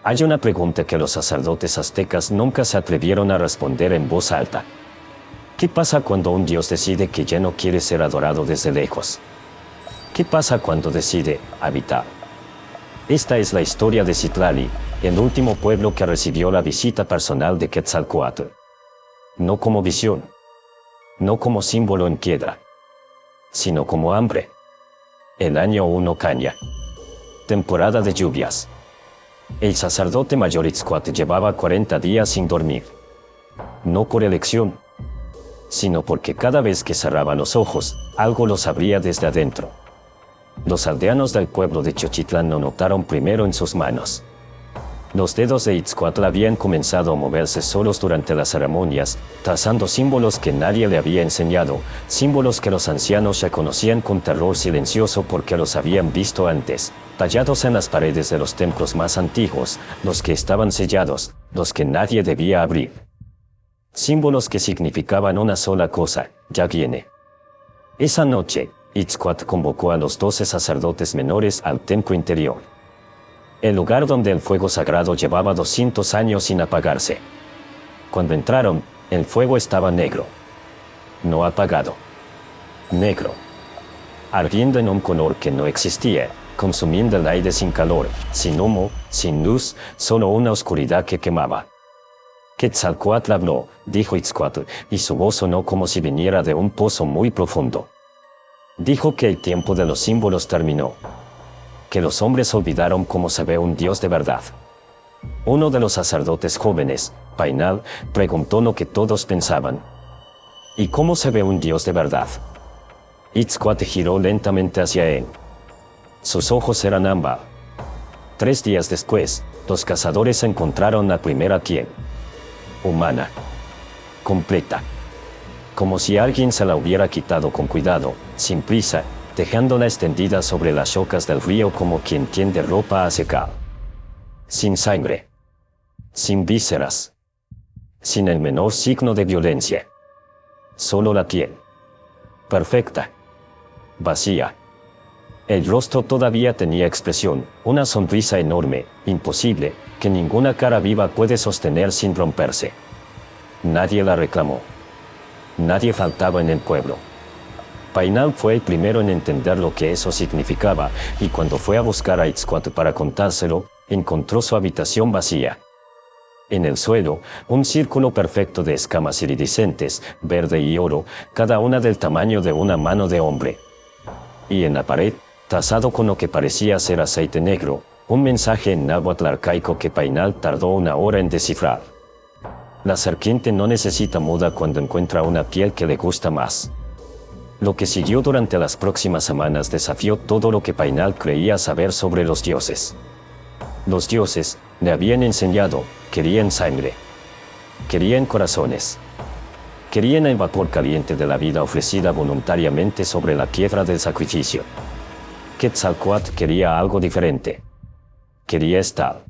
Hay una pregunta que los sacerdotes aztecas nunca se atrevieron a responder en voz alta. ¿Qué pasa cuando un dios decide que ya no quiere ser adorado desde lejos? ¿Qué pasa cuando decide habitar? Esta es la historia de Citlali, el último pueblo que recibió la visita personal de Quetzalcóatl. No como visión, no como símbolo en piedra, sino como hambre. El año 1 Caña. Temporada de lluvias. El sacerdote mayor Itzcuatl llevaba 40 días sin dormir. No por elección, sino porque cada vez que cerraba los ojos, algo los abría desde adentro. Los aldeanos del pueblo de Xochitlán lo notaron primero en sus manos. Los dedos de Itzcuatl habían comenzado a moverse solos durante las ceremonias, trazando símbolos que nadie le había enseñado, símbolos que los ancianos ya conocían con terror silencioso porque los habían visto antes, tallados en las paredes de los templos más antiguos, los que estaban sellados, los que nadie debía abrir. Símbolos que significaban una sola cosa: ya viene. Esa noche, Itzcuatl convocó a los 12 sacerdotes menores al templo interior. El lugar donde el fuego sagrado llevaba 200 años sin apagarse. Cuando entraron, el fuego estaba negro. No apagado. Negro. Ardiendo en un color que no existía, consumiendo el aire sin calor, sin humo, sin luz, solo una oscuridad que quemaba. Quetzalcóatl habló, dijo Itzcuatl, y su voz sonó como si viniera de un pozo muy profundo. Dijo que el tiempo de los símbolos terminó. Que los hombres olvidaron cómo se ve un Dios de verdad. Uno de los sacerdotes jóvenes, Painal, preguntó lo que todos pensaban. ¿Y cómo se ve un Dios de verdad? Itzcuatl giró lentamente hacia él. Sus ojos eran ámbar. 3 días después, los cazadores encontraron la primera piel. Humana. Completa. Como si alguien se la hubiera quitado con cuidado, sin prisa, dejándola extendida sobre las rocas del río como quien tiende ropa a secar. Sin sangre. Sin vísceras. Sin el menor signo de violencia. Solo la piel. Perfecta. Vacía. El rostro todavía tenía expresión, una sonrisa enorme, imposible, que ninguna cara viva puede sostener sin romperse. Nadie la reclamó. Nadie faltaba en el pueblo. Painal fue el primero en entender lo que eso significaba, y cuando fue a buscar a Itzcuatl para contárselo, encontró su habitación vacía. En el suelo, un círculo perfecto de escamas iridiscentes, verde y oro, cada una del tamaño de una mano de hombre. Y en la pared, trazado con lo que parecía ser aceite negro, un mensaje en náhuatl arcaico que Painal tardó 1 hora en descifrar. La serpiente no necesita muda cuando encuentra una piel que le gusta más. Lo que siguió durante las próximas semanas desafió todo lo que Painal creía saber sobre los dioses. Los dioses, le habían enseñado, querían sangre. Querían corazones. Querían el vapor caliente de la vida ofrecida voluntariamente sobre la piedra del sacrificio. Quetzalcóatl quería algo diferente. Quería estar.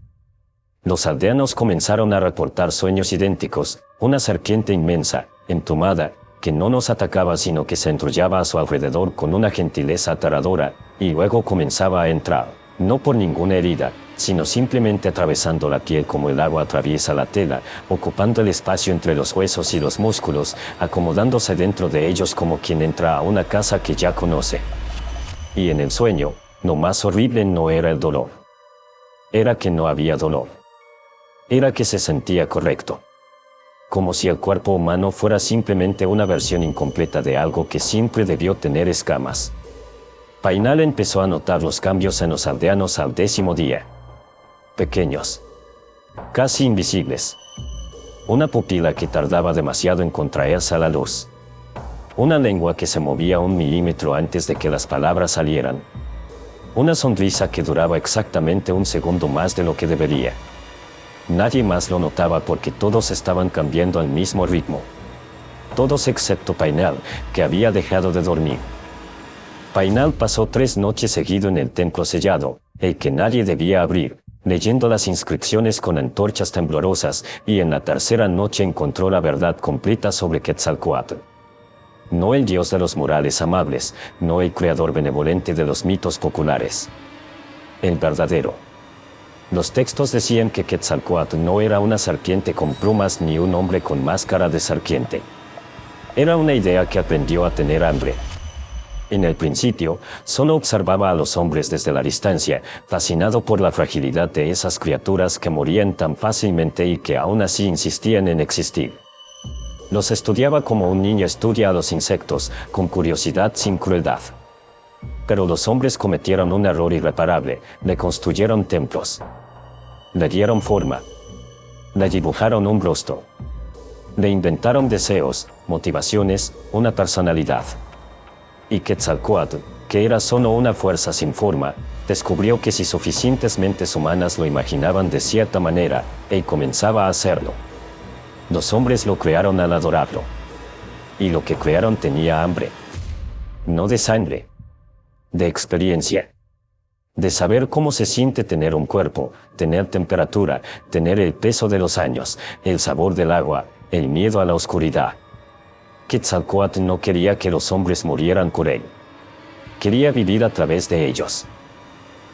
Los aldeanos comenzaron a reportar sueños idénticos, una serpiente inmensa, emplumada, que no nos atacaba sino que se enrollaba a su alrededor con una gentileza aterradora, y luego comenzaba a entrar, no por ninguna herida, sino simplemente atravesando la piel como el agua atraviesa la tela, ocupando el espacio entre los huesos y los músculos, acomodándose dentro de ellos como quien entra a una casa que ya conoce. Y en el sueño, lo más horrible no era el dolor. Era que no había dolor. Era que se sentía correcto. Como si el cuerpo humano fuera simplemente una versión incompleta de algo que siempre debió tener escamas. Painal empezó a notar los cambios en los aldeanos al 10º día. Pequeños. Casi invisibles. Una pupila que tardaba demasiado en contraerse a la luz. Una lengua que se movía 1 milímetro antes de que las palabras salieran. Una sonrisa que duraba exactamente 1 segundo más de lo que debería. Nadie más lo notaba porque todos estaban cambiando al mismo ritmo. Todos excepto Painal, que había dejado de dormir. Painal pasó 3 noches seguido en el templo sellado, el que nadie debía abrir, leyendo las inscripciones con antorchas temblorosas, y en la 3ª noche encontró la verdad completa sobre Quetzalcóatl. No el dios de los murales amables, no el creador benevolente de los mitos populares. El verdadero. Los textos decían que Quetzalcóatl no era una serpiente con plumas ni un hombre con máscara de serpiente. Era una idea que aprendió a tener hambre. En el principio, solo observaba a los hombres desde la distancia, fascinado por la fragilidad de esas criaturas que morían tan fácilmente y que aún así insistían en existir. Los estudiaba como un niño estudia a los insectos, con curiosidad sin crueldad. Pero los hombres cometieron un error irreparable, le construyeron templos. Le dieron forma. Le dibujaron un rostro. Le inventaron deseos, motivaciones, una personalidad. Y Quetzalcóatl, que era solo una fuerza sin forma, descubrió que si suficientes mentes humanas lo imaginaban de cierta manera, él comenzaba a hacerlo. Los hombres lo crearon al adorarlo. Y lo que crearon tenía hambre. No de sangre. De experiencia. De saber cómo se siente tener un cuerpo, tener temperatura, tener el peso de los años, el sabor del agua, el miedo a la oscuridad. Quetzalcóatl no quería que los hombres murieran por él. Quería vivir a través de ellos.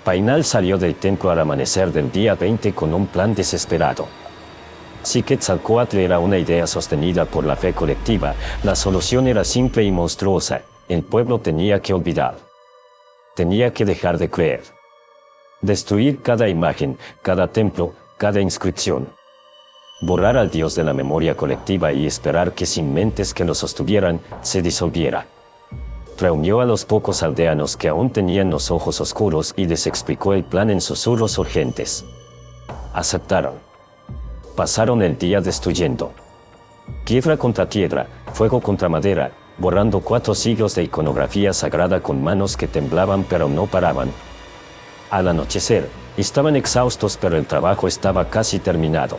Painal salió del templo al amanecer del día 20 con un plan desesperado. Si Quetzalcóatl era una idea sostenida por la fe colectiva, la solución era simple y monstruosa: el pueblo tenía que olvidar. Tenía que dejar de creer. Destruir cada imagen, cada templo, cada inscripción. Borrar al Dios de la memoria colectiva y esperar que sin mentes que lo sostuvieran, se disolviera. Reunió a los pocos aldeanos que aún tenían los ojos oscuros y les explicó el plan en susurros urgentes. Aceptaron. Pasaron el día destruyendo. Piedra contra piedra, fuego contra madera, borrando 4 siglos de iconografía sagrada con manos que temblaban pero no paraban. Al anochecer, estaban exhaustos pero el trabajo estaba casi terminado.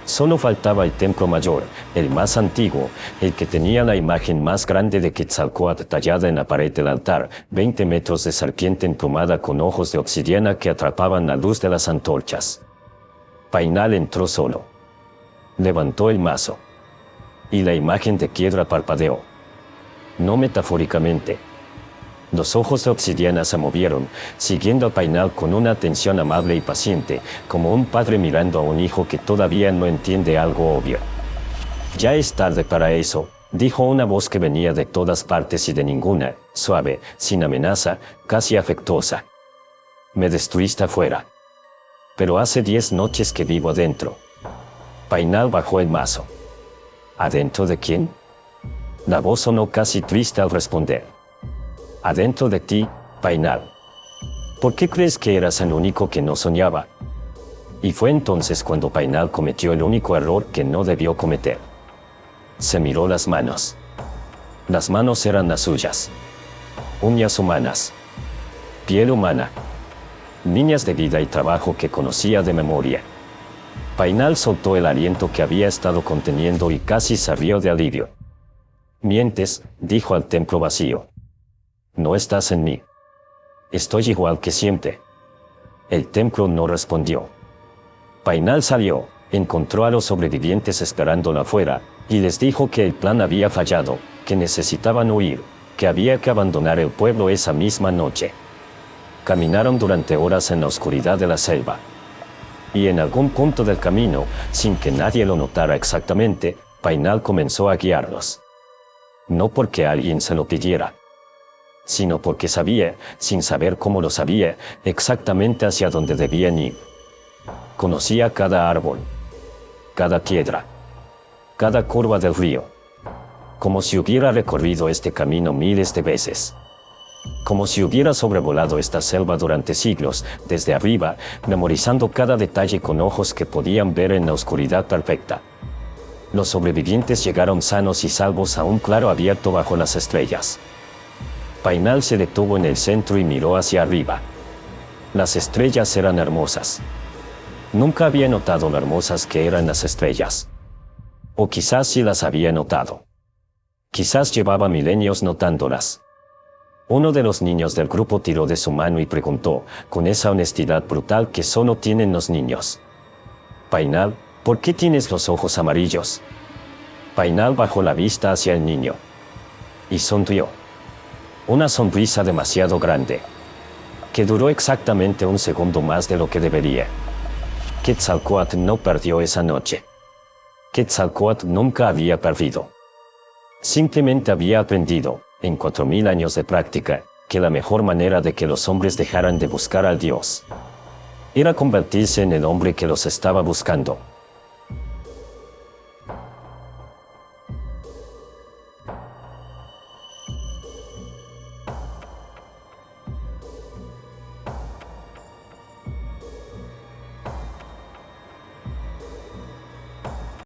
Solo faltaba el templo mayor, el más antiguo, el que tenía la imagen más grande de Quetzalcóatl tallada en la pared del altar, 20 metros de serpiente emplumada con ojos de obsidiana que atrapaban la luz de las antorchas. Painal entró solo. Levantó el mazo. Y la imagen de piedra parpadeó. No metafóricamente. Los ojos de obsidiana se movieron, siguiendo a Painal con una atención amable y paciente, como un padre mirando a un hijo que todavía no entiende algo obvio. Ya es tarde para eso, dijo una voz que venía de todas partes y de ninguna, suave, sin amenaza, casi afectuosa. Me destruiste afuera. Pero hace 10 noches que vivo adentro. Painal bajó el mazo. ¿Adentro de quién? La voz sonó casi triste al responder. Adentro de ti, Painal. ¿Por qué crees que eras el único que no soñaba? Y fue entonces cuando Painal cometió el único error que no debió cometer. Se miró las manos. Las manos eran las suyas. Uñas humanas. Piel humana. Líneas de vida y trabajo que conocía de memoria. Painal soltó el aliento que había estado conteniendo y casi se rió de alivio. Mientes, dijo al templo vacío. No estás en mí. Estoy igual que siempre. El templo no respondió. Painal salió, encontró a los sobrevivientes esperándolo afuera, y les dijo que el plan había fallado, que necesitaban huir, que había que abandonar el pueblo esa misma noche. Caminaron durante horas en la oscuridad de la selva. Y en algún punto del camino, sin que nadie lo notara exactamente, Painal comenzó a guiarlos. No porque alguien se lo pidiera, sino porque sabía, sin saber cómo lo sabía, exactamente hacia dónde debían ir. Conocía cada árbol, cada piedra, cada curva del río, como si hubiera recorrido este camino miles de veces. Como si hubiera sobrevolado esta selva durante siglos, desde arriba, memorizando cada detalle con ojos que podían ver en la oscuridad perfecta. Los sobrevivientes llegaron sanos y salvos a un claro abierto bajo las estrellas. Painal se detuvo en el centro y miró hacia arriba. Las estrellas eran hermosas. Nunca había notado lo hermosas que eran las estrellas. O quizás sí las había notado. Quizás llevaba milenios notándolas. Uno de los niños del grupo tiró de su mano y preguntó, con esa honestidad brutal que solo tienen los niños. Painal, ¿por qué tienes los ojos amarillos? Painal bajó la vista hacia el niño. Y sonrió. Una sonrisa demasiado grande. que duró exactamente un segundo más de lo que debería. Quetzalcóatl no perdió esa noche. Quetzalcóatl nunca había perdido. Simplemente había aprendido, en 4000 años de práctica, que la mejor manera de que los hombres dejaran de buscar al Dios era convertirse en el hombre que los estaba buscando.